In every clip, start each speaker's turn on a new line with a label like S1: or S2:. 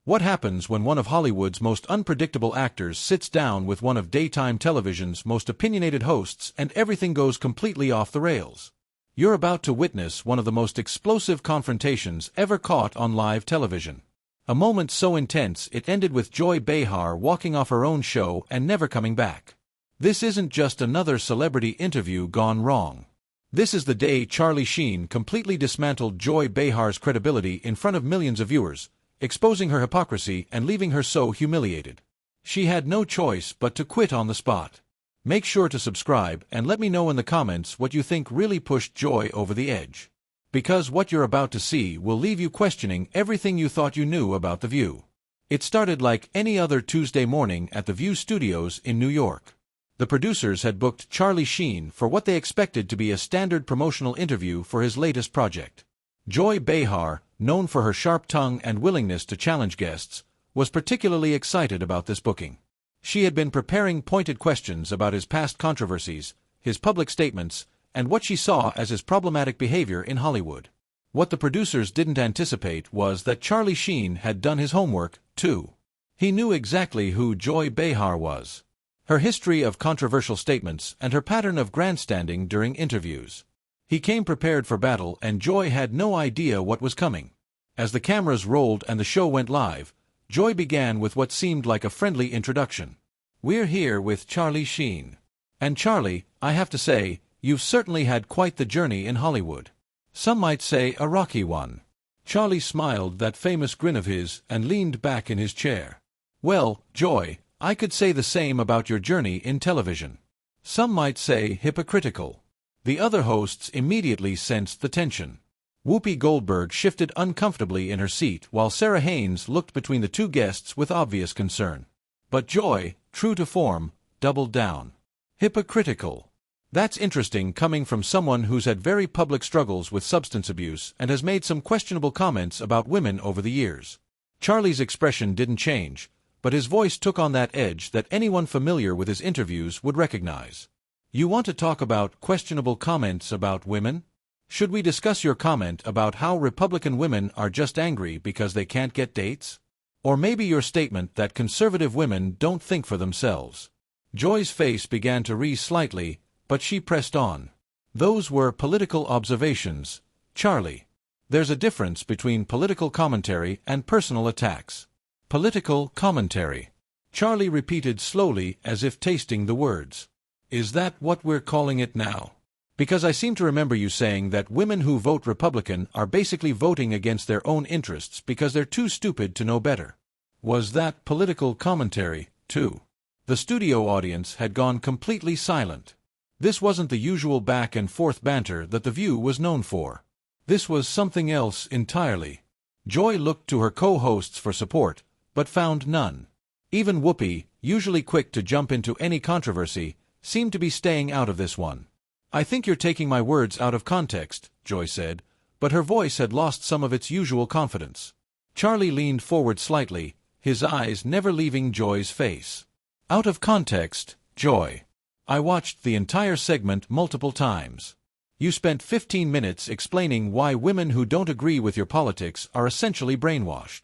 S1: What happens when one of Hollywood's most unpredictable actors sits down with one of daytime television's most opinionated hosts and everything goes completely off the rails? You're about to witness one of the most explosive confrontations ever caught on live television. A moment so intense it ended with Joy Behar walking off her own show and never coming back. This isn't just another celebrity interview gone wrong. This is the day Charlie Sheen completely dismantled Joy Behar's credibility in front of millions of viewers, exposing her hypocrisy and leaving her so humiliated. She had no choice but to quit on the spot. Make sure to subscribe and let me know in the comments what you think really pushed Joy over the edge. Because what you're about to see will leave you questioning everything you thought you knew about The View. It started like any other Tuesday morning at the View Studios in New York. The producers had booked Charlie Sheen for what they expected to be a standard promotional interview for his latest project. Joy Behar, known for her sharp tongue and willingness to challenge guests, was particularly excited about this booking. She had been preparing pointed questions about his past controversies, his public statements, and what she saw as his problematic behavior in Hollywood. What the producers didn't anticipate was that Charlie Sheen had done his homework, too. He knew exactly who Joy Behar was, her history of controversial statements, and her pattern of grandstanding during interviews. He came prepared for battle, and Joy had no idea what was coming. As the cameras rolled and the show went live, Joy began with what seemed like a friendly introduction. "We're here with Charlie Sheen. And Charlie, I have to say, you've certainly had quite the journey in Hollywood. Some might say a rocky one." Charlie smiled that famous grin of his and leaned back in his chair. "Well, Joy, I could say the same about your journey in television. Some might say hypocritical." The other hosts immediately sensed the tension. Whoopi Goldberg shifted uncomfortably in her seat while Sarah Haynes looked between the two guests with obvious concern. But Joy, true to form, doubled down. "Hypocritical. That's interesting coming from someone who's had very public struggles with substance abuse and has made some questionable comments about women over the years." Charlie's expression didn't change, but his voice took on that edge that anyone familiar with his interviews would recognize. "You want to talk about questionable comments about women? Should we discuss your comment about how Republican women are just angry because they can't get dates? Or maybe your statement that conservative women don't think for themselves?" Joy's face began to writhe slightly, but she pressed on. "Those were political observations, Charlie. There's a difference between political commentary and personal attacks." "Political commentary," Charlie repeated slowly as if tasting the words. "Is that what we're calling it now? Because I seem to remember you saying that women who vote Republican are basically voting against their own interests because they're too stupid to know better." Was that political commentary, too? The studio audience had gone completely silent. This wasn't the usual back-and-forth banter that The View was known for. This was something else entirely. Joy looked to her co-hosts for support, but found none. Even Whoopi, usually quick to jump into any controversy, seemed to be staying out of this one. "I think you're taking my words out of context," Joy said, but her voice had lost some of its usual confidence. Charlie leaned forward slightly, his eyes never leaving Joy's face. "Out of context, Joy. I watched the entire segment multiple times. You spent 15 minutes explaining why women who don't agree with your politics are essentially brainwashed.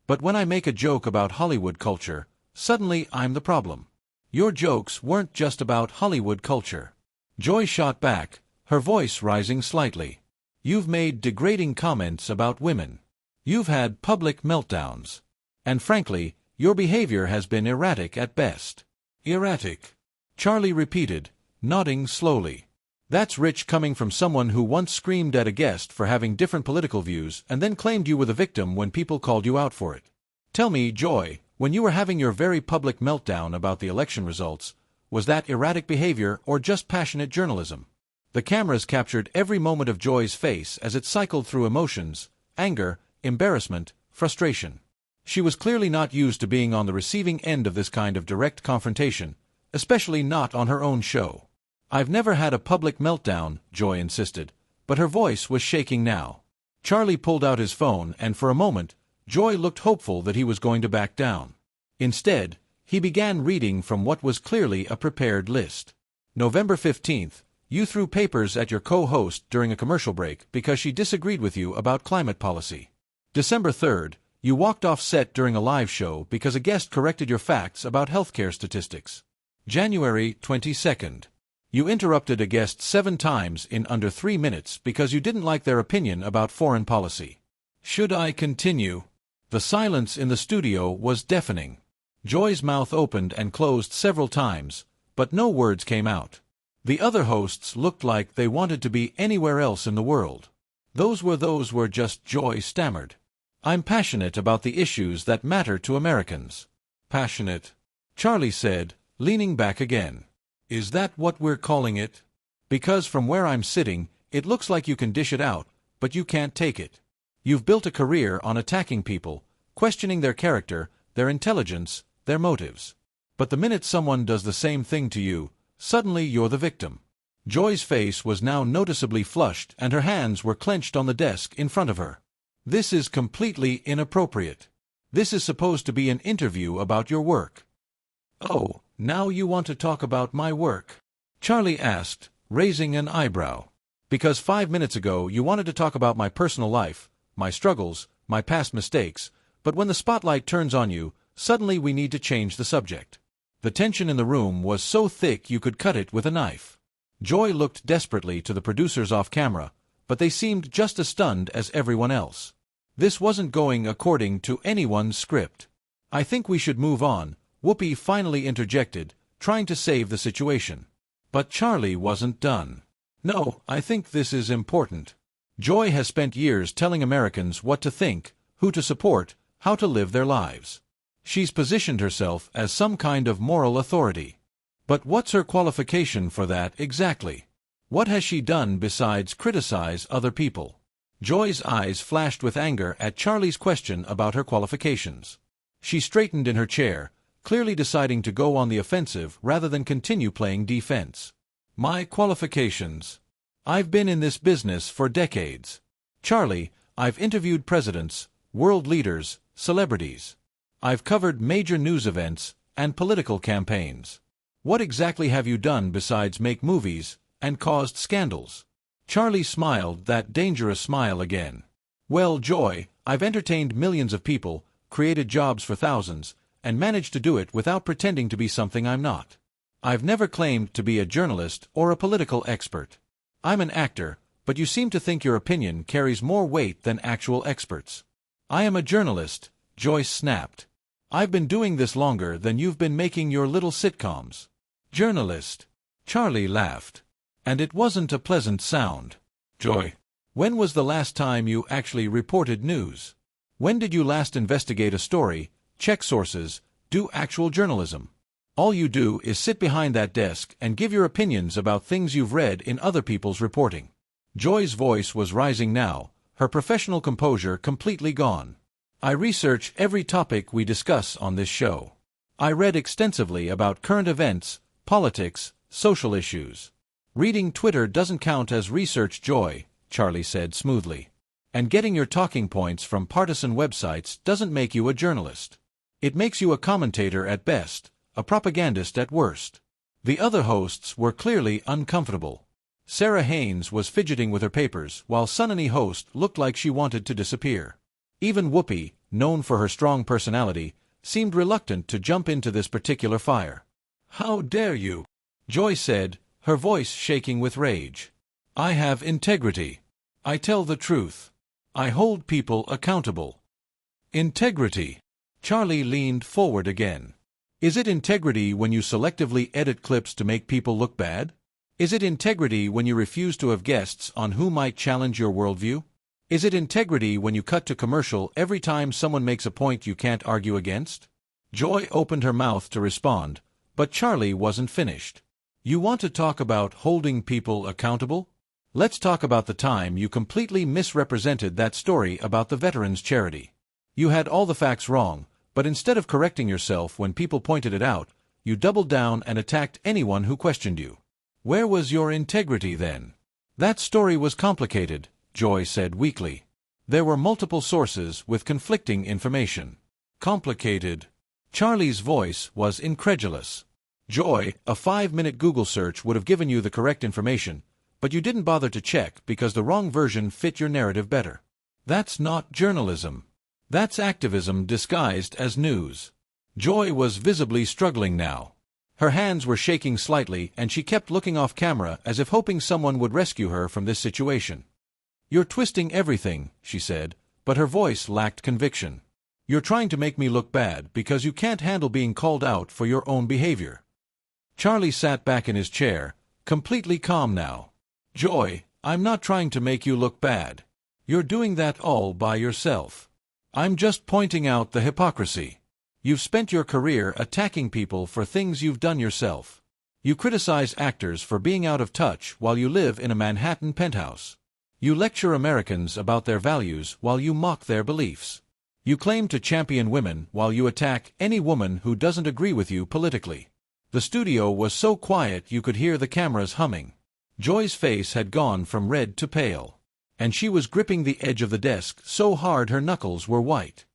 S1: But when I make a joke about Hollywood culture, suddenly I'm the problem. Your jokes weren't just about Hollywood culture." Joy shot back, her voice rising slightly. "You've made degrading comments about women. You've had public meltdowns. And frankly, your behavior has been erratic at best." "Erratic," Charlie repeated, nodding slowly. "That's rich coming from someone who once screamed at a guest for having different political views and then claimed you were the victim when people called you out for it. Tell me, Joy, when you were having your very public meltdown about the election results, was that erratic behavior or just passionate journalism?" The cameras captured every moment of Joy's face as it cycled through emotions, anger, embarrassment, frustration. She was clearly not used to being on the receiving end of this kind of direct confrontation, especially not on her own show. "I've never had a public meltdown," Joy insisted, but her voice was shaking now. Charlie pulled out his phone and for a moment, Joy looked hopeful that he was going to back down. Instead, he began reading from what was clearly a prepared list. "November 15th, you threw papers at your co-host during a commercial break because she disagreed with you about climate policy. December 3rd, You walked off set during a live show because a guest corrected your facts about healthcare statistics. January 22nd. You interrupted a guest 7 times in under 3 minutes because you didn't like their opinion about foreign policy. Should I continue? The silence in the studio was deafening. Joy's mouth opened and closed several times, but no words came out. The other hosts looked like they wanted to be anywhere else in the world. Those were just Joy stammered. I'm passionate about the issues that matter to Americans. Passionate? Charlie said, leaning back again. Is that what we're calling it? Because from where I'm sitting, it looks like you can dish it out, but you can't take it. You've built a career on attacking people, questioning their character, their intelligence, their motives. But the minute someone does the same thing to you, suddenly you're the victim. Joy's face was now noticeably flushed and her hands were clenched on the desk in front of her. This is completely inappropriate. This is supposed to be an interview about your work. Oh, now you want to talk about my work? Charlie asked, raising an eyebrow. Because 5 minutes ago you wanted to talk about my personal life, my struggles, my past mistakes, but when the spotlight turns on you, suddenly we need to change the subject. The tension in the room was so thick you could cut it with a knife. Joy looked desperately to the producers off camera, but they seemed just as stunned as everyone else. This wasn't going according to anyone's script. I think we should move on, Whoopi finally interjected, trying to save the situation. But Charlie wasn't done. No, I think this is important. Joy has spent years telling Americans what to think, who to support, how to live their lives. She's positioned herself as some kind of moral authority. But what's her qualification for that exactly? What has she done besides criticize other people? Joy's eyes flashed with anger at Charlie's question about her qualifications. She straightened in her chair, clearly deciding to go on the offensive rather than continue playing defense. My qualifications? I've been in this business for decades. Charlie, I've interviewed presidents, world leaders, celebrities. I've covered major news events and political campaigns. What exactly have you done besides make movies and caused scandals? Charlie smiled that dangerous smile again. Well, Joy, I've entertained millions of people, created jobs for thousands, and managed to do it without pretending to be something I'm not. I've never claimed to be a journalist or a political expert. I'm an actor, but you seem to think your opinion carries more weight than actual experts. I am a journalist, Joyce snapped. I've been doing this longer than you've been making your little sitcoms. Journalist. Charlie laughed. And it wasn't a pleasant sound. Joy, when was the last time you actually reported news? When did you last investigate a story, check sources, do actual journalism? All you do is sit behind that desk and give your opinions about things you've read in other people's reporting. Joy's voice was rising now, her professional composure completely gone. I research every topic we discuss on this show. I read extensively about current events, politics, social issues. Reading Twitter doesn't count as research, Joy, Charlie said smoothly. And getting your talking points from partisan websites doesn't make you a journalist. It makes you a commentator at best, a propagandist at worst. The other hosts were clearly uncomfortable. Sarah Haynes was fidgeting with her papers, while Sunny host looked like she wanted to disappear. Even Whoopi, known for her strong personality, seemed reluctant to jump into this particular fire. How dare you? Joy said, her voice shaking with rage. I have integrity. I tell the truth. I hold people accountable. Integrity. Charlie leaned forward again. Is it integrity when you selectively edit clips to make people look bad? Is it integrity when you refuse to have guests on who might challenge your worldview? Is it integrity when you cut to commercial every time someone makes a point you can't argue against? Joy opened her mouth to respond, but Charlie wasn't finished. You want to talk about holding people accountable? Let's talk about the time you completely misrepresented that story about the veterans charity. You had all the facts wrong, but instead of correcting yourself when people pointed it out, you doubled down and attacked anyone who questioned you. Where was your integrity then? That story was complicated, Joy said weakly. There were multiple sources with conflicting information. Complicated. Charlie's voice was incredulous. Joy, a 5-minute Google search would have given you the correct information, but you didn't bother to check because the wrong version fit your narrative better. That's not journalism. That's activism disguised as news. Joy was visibly struggling now. Her hands were shaking slightly and she kept looking off camera as if hoping someone would rescue her from this situation. "You're twisting everything," she said, but her voice lacked conviction. "You're trying to make me look bad because you can't handle being called out for your own behavior." Charlie sat back in his chair, completely calm now. "Joy, I'm not trying to make you look bad. You're doing that all by yourself. I'm just pointing out the hypocrisy. You've spent your career attacking people for things you've done yourself. You criticize actors for being out of touch while you live in a Manhattan penthouse. You lecture Americans about their values while you mock their beliefs. You claim to champion women while you attack any woman who doesn't agree with you politically." The studio was so quiet you could hear the cameras humming. Joy's face had gone from red to pale, and she was gripping the edge of the desk so hard her knuckles were white.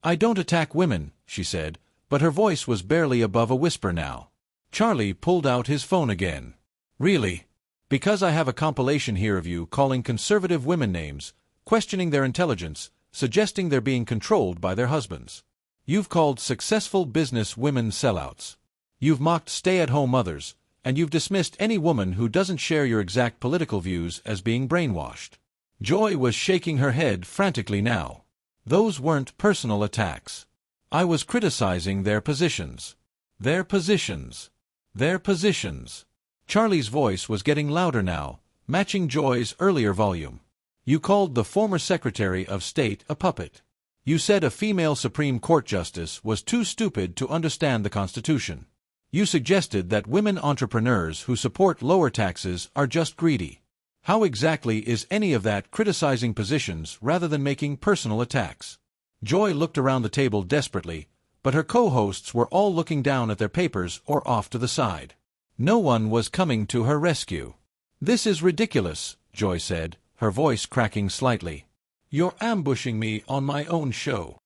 S1: "I don't attack women," she said, but her voice was barely above a whisper now. Charlie pulled out his phone again. "Really? Because I have a compilation here of you calling conservative women names, questioning their intelligence, suggesting they're being controlled by their husbands. You've called successful business women sellouts. You've mocked stay-at-home mothers, and you've dismissed any woman who doesn't share your exact political views as being brainwashed." Joy was shaking her head frantically now. "Those weren't personal attacks. I was criticizing their positions. Their positions. Their positions." Charlie's voice was getting louder now, matching Joy's earlier volume. "You called the former Secretary of State a puppet. You said a female Supreme Court justice was too stupid to understand the Constitution. You suggested that women entrepreneurs who support lower taxes are just greedy. How exactly is any of that criticizing positions rather than making personal attacks?" Joy looked around the table desperately, but her co-hosts were all looking down at their papers or off to the side. No one was coming to her rescue. "This is ridiculous," Joy said, her voice cracking slightly. "You're ambushing me on my own show."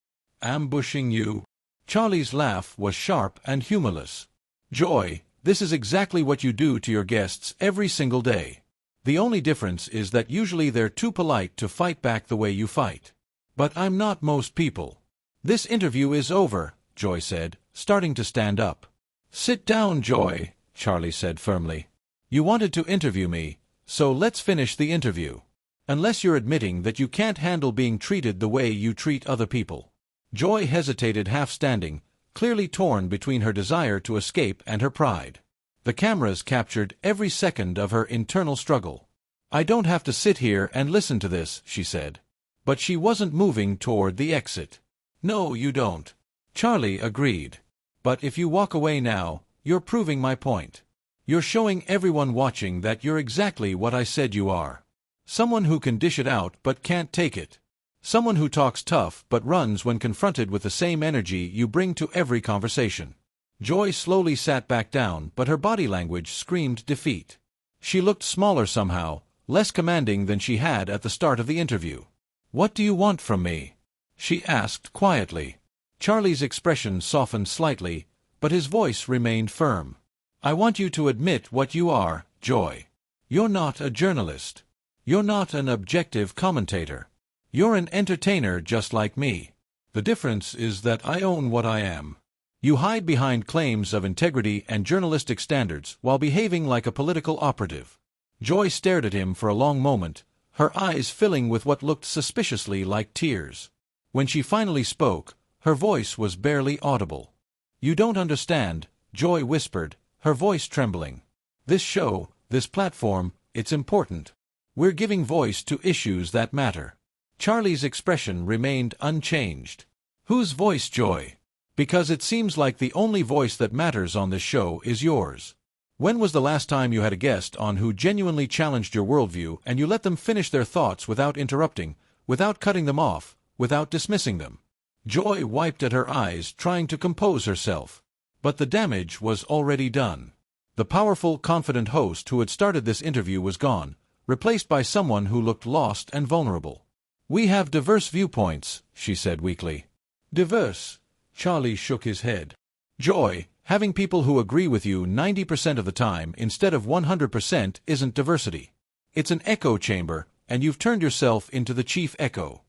S1: "Ambushing you?" Charlie's laugh was sharp and humorless. "Joy, this is exactly what you do to your guests every single day. The only difference is that usually they're too polite to fight back the way you fight. But I'm not most people." "This interview is over," Joy said, starting to stand up. "Sit down, Joy," Charlie said firmly. "You wanted to interview me, so let's finish the interview. Unless you're admitting that you can't handle being treated the way you treat other people." Joy hesitated, half standing, clearly torn between her desire to escape and her pride. The cameras captured every second of her internal struggle. "I don't have to sit here and listen to this," she said. But she wasn't moving toward the exit. "No, you don't." Charlie agreed. "But if you walk away now, you're proving my point. You're showing everyone watching that you're exactly what I said you are. Someone who can dish it out but can't take it. Someone who talks tough but runs when confronted with the same energy you bring to every conversation." Joy slowly sat back down, but her body language screamed defeat. She looked smaller somehow, less commanding than she had at the start of the interview. "What do you want from me?" she asked quietly. Charlie's expression softened slightly, but his voice remained firm. "I want you to admit what you are, Joy. You're not a journalist. You're not an objective commentator. You're an entertainer just like me. The difference is that I own what I am. You hide behind claims of integrity and journalistic standards while behaving like a political operative." Joy stared at him for a long moment, her eyes filling with what looked suspiciously like tears. When she finally spoke, her voice was barely audible. "You don't understand," Joy whispered, her voice trembling. "This show, this platform, it's important. We're giving voice to issues that matter." Charlie's expression remained unchanged. "Whose voice, Joy? Because it seems like the only voice that matters on this show is yours. When was the last time you had a guest on who genuinely challenged your worldview and you let them finish their thoughts without interrupting, without cutting them off, without dismissing them?" Joy wiped at her eyes, trying to compose herself. But the damage was already done. The powerful, confident host who had started this interview was gone, replaced by someone who looked lost and vulnerable. "We have diverse viewpoints," she said weakly. "Diverse?" Charlie shook his head. "Joy, having people who agree with you 90% of the time instead of 100% isn't diversity. It's an echo chamber, and you've turned yourself into the chief echo."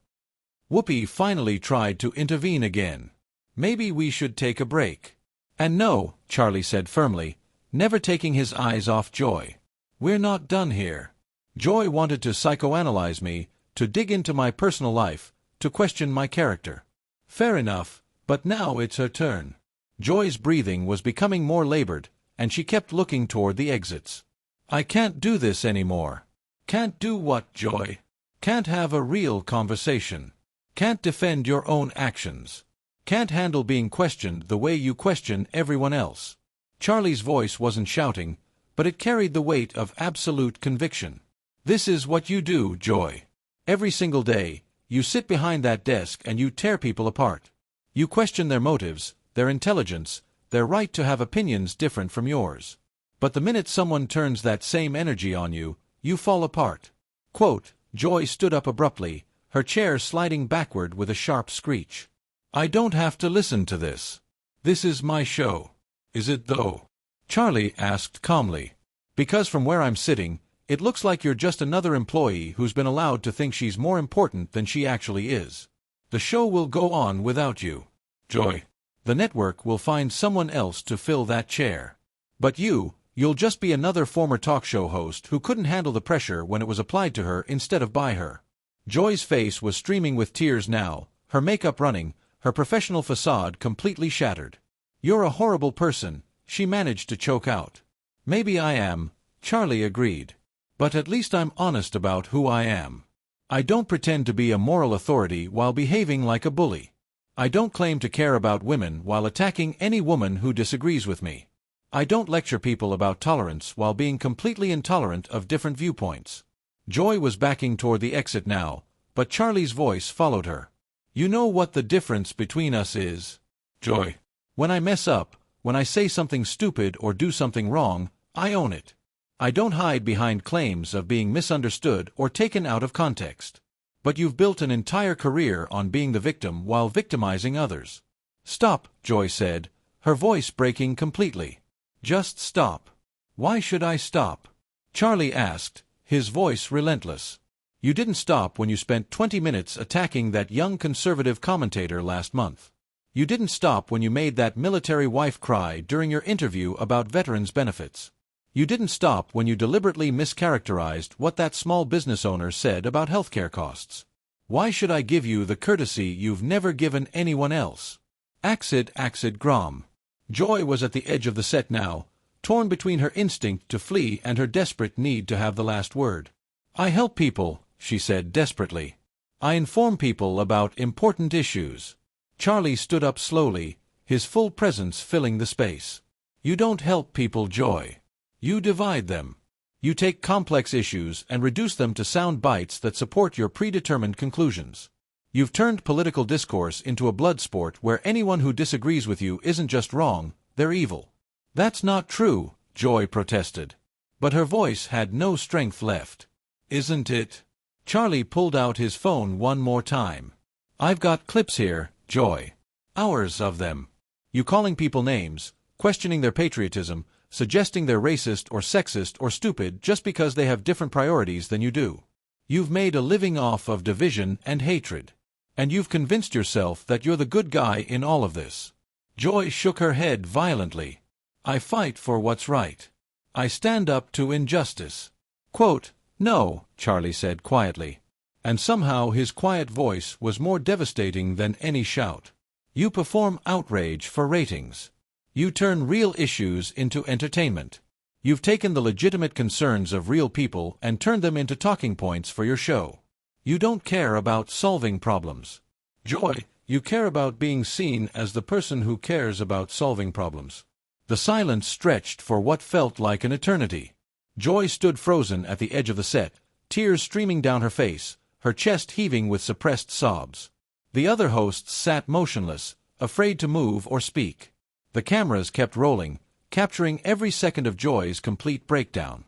S1: Whoopi finally tried to intervene again. Maybe we should take a break. And no, Charlie said firmly, never taking his eyes off Joy. We're not done here. Joy wanted to psychoanalyze me, to dig into my personal life, to question my character. Fair enough, but now it's her turn. Joy's breathing was becoming more labored, and she kept looking toward the exits. I can't do this anymore. Can't do what, Joy? Can't have a real conversation. Can't defend your own actions. Can't handle being questioned the way you question everyone else. Charlie's voice wasn't shouting, but it carried the weight of absolute conviction. This is what you do, Joy. Every single day, you sit behind that desk and you tear people apart. You question their motives, their intelligence, their right to have opinions different from yours. But the minute someone turns that same energy on you, you fall apart. Quote, Joy stood up abruptly, her chair sliding backward with a sharp screech. I don't have to listen to this. This is my show. Is it though? Charlie asked calmly. Because from where I'm sitting, it looks like you're just another employee who's been allowed to think she's more important than she actually is. The show will go on without you. Joy. The network will find someone else to fill that chair. But you'll just be another former talk show host who couldn't handle the pressure when it was applied to her instead of by her. Joy's face was streaming with tears now, her makeup running, her professional facade completely shattered. You're a horrible person, she managed to choke out. Maybe I am, Charlie agreed. But at least I'm honest about who I am. I don't pretend to be a moral authority while behaving like a bully. I don't claim to care about women while attacking any woman who disagrees with me. I don't lecture people about tolerance while being completely intolerant of different viewpoints. Joy was backing toward the exit now, but Charlie's voice followed her. You know what the difference between us is? Joy. When I mess up, when I say something stupid or do something wrong, I own it. I don't hide behind claims of being misunderstood or taken out of context. But you've built an entire career on being the victim while victimizing others. Stop, Joy said, her voice breaking completely. Just stop. Why should I stop? Charlie asked, his voice relentless. You didn't stop when you spent 20 minutes attacking that young conservative commentator last month. You didn't stop when you made that military wife cry during your interview about veterans' benefits. You didn't stop when you deliberately mischaracterized what that small business owner said about healthcare costs. Why should I give you the courtesy you've never given anyone else? Axid Grom. Joy was at the edge of the set now, torn between her instinct to flee and her desperate need to have the last word. I help people, she said desperately. I inform people about important issues. Charlie stood up slowly, his full presence filling the space. You don't help people, Joy. You divide them. You take complex issues and reduce them to sound bites that support your predetermined conclusions. You've turned political discourse into a blood sport where anyone who disagrees with you isn't just wrong, they're evil. That's not true, Joy protested. But her voice had no strength left. Isn't it? Charlie pulled out his phone one more time. I've got clips here, Joy. Hours of them. You calling people names, questioning their patriotism, suggesting they're racist or sexist or stupid just because they have different priorities than you do. You've made a living off of division and hatred. And you've convinced yourself that you're the good guy in all of this. Joy shook her head violently. I fight for what's right. I stand up to injustice. Quote, No, Charlie said quietly. And somehow his quiet voice was more devastating than any shout. You perform outrage for ratings. You turn real issues into entertainment. You've taken the legitimate concerns of real people and turned them into talking points for your show. You don't care about solving problems. Joy, you care about being seen as the person who cares about solving problems. The silence stretched for what felt like an eternity. Joy stood frozen at the edge of the set, tears streaming down her face, her chest heaving with suppressed sobs. The other hosts sat motionless, afraid to move or speak. The cameras kept rolling, capturing every second of Joy's complete breakdown.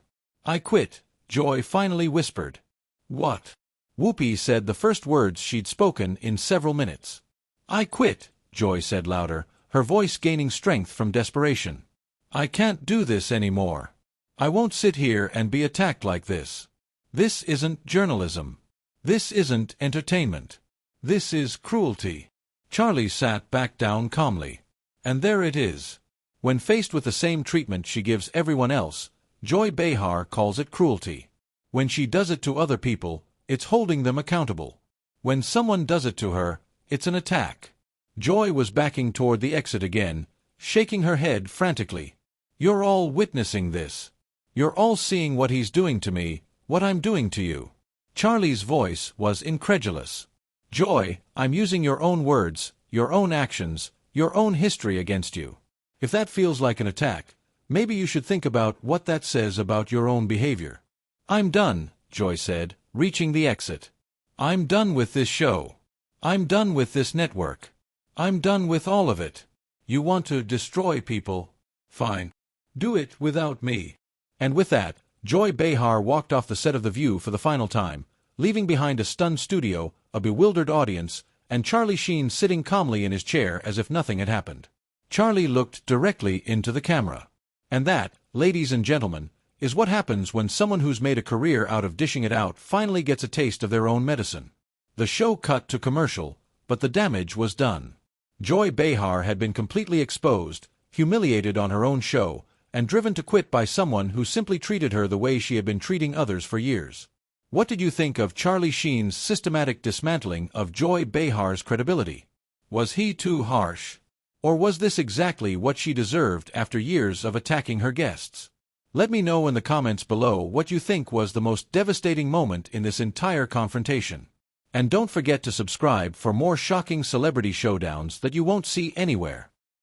S1: I quit, Joy finally whispered. What? Whoopi said the first words she'd spoken in several minutes. I quit, Joy said louder, her voice gaining strength from desperation. I can't do this anymore. I won't sit here and be attacked like this. This isn't journalism. This isn't entertainment. This is cruelty. Charlie sat back down calmly. And there it is. When faced with the same treatment she gives everyone else, Joy Behar calls it cruelty. When she does it to other people, it's holding them accountable. When someone does it to her, it's an attack. Joy was backing toward the exit again, shaking her head frantically. You're all witnessing this. You're all seeing what he's doing to me, what I'm doing to you. Charlie's voice was incredulous. Joy, I'm using your own words, your own actions, your own history against you. If that feels like an attack, maybe you should think about what that says about your own behavior. I'm done, Joy said, reaching the exit. I'm done with this show. I'm done with this network. I'm done with all of it. You want to destroy people? Fine. Do it without me. And with that, Joy Behar walked off the set of The View for the final time, leaving behind a stunned studio, a bewildered audience, and Charlie Sheen sitting calmly in his chair as if nothing had happened. Charlie looked directly into the camera. And that, ladies and gentlemen, is what happens when someone who's made a career out of dishing it out finally gets a taste of their own medicine. The show cut to commercial, but the damage was done. Joy Behar had been completely exposed, humiliated on her own show, and driven to quit by someone who simply treated her the way she had been treating others for years. What did you think of Charlie Sheen's systematic dismantling of Joy Behar's credibility? Was he too harsh? Or was this exactly what she deserved after years of attacking her guests? Let me know in the comments below what you think was the most devastating moment in this entire confrontation. And don't forget to subscribe for more shocking celebrity showdowns that you won't see anywhere.